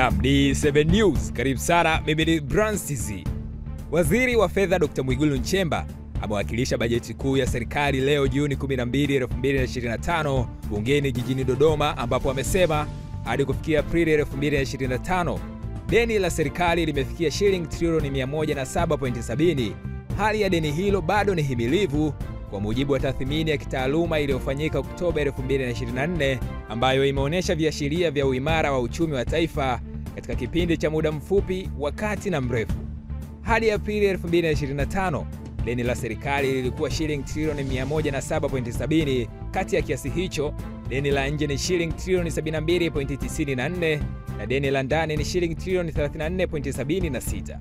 Naam, ni 7 News. Karibu sana, mimi ni Branstiz. Waziri wa Fedha Dr. Mwigulu Nchemba amewakilisha bajeti kuu ya serikali leo Juni 12, 2025 bungeni jijini Dodoma, ambapo amesema hadi kufikia Aprili 2025 deni la serikali limefikia shilingi trilioni 107.70. Hali ya deni hilo bado ni himilivu kwa mujibu wa tathmini ya kitaaluma iliyofanyika Oktoba 2024 ambayo imeonyesha viashiria vya uimara wa uchumi wa taifa katika kipindi cha muda mfupi, wa kati na mrefu. Hadi Aprili 2025, deni la serikali lilikuwa shilingi trilioni 107.70. Kati ya kiasi hicho, deni la nje ni shilingi trilioni 72.94 na deni la ndani ni shilingi trilioni 34.76.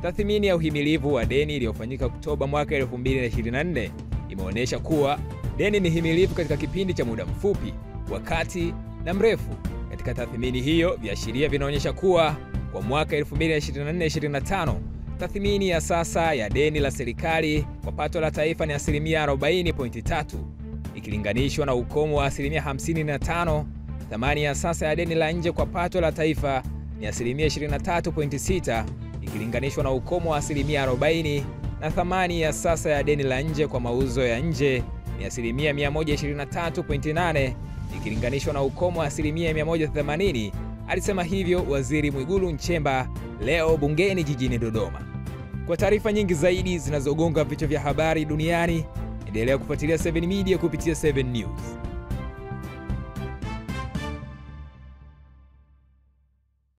Tathmini ya uhimilivu wa deni iliyofanyika Oktoba mwaka 2024 imeonyesha kuwa deni ni himilivu katika kipindi cha muda mfupi, wa kati na mrefu. Katika tathmini hiyo, viashiria vinaonyesha kuwa kwa mwaka 2024-2025, tathmini ya sasa ya deni la serikali kwa pato la taifa ni 40.3 ikilinganishwa na ukomo wa 55. Thamani ya sasa ya deni la nje kwa pato la taifa ni 23.6 ikilinganishwa na ukomo wa 40, na thamani ya sasa ya deni la nje kwa mauzo ya nje ni 123.8 ikilinganishwa na ukomo wa 180. Alisema hivyo Waziri Mwigulu Nchemba leo bungeni jijini Dodoma. Kwa taarifa nyingi zaidi zinazogonga vichwa vya habari duniani, endelea kufuatilia 7 Media kupitia 7 News.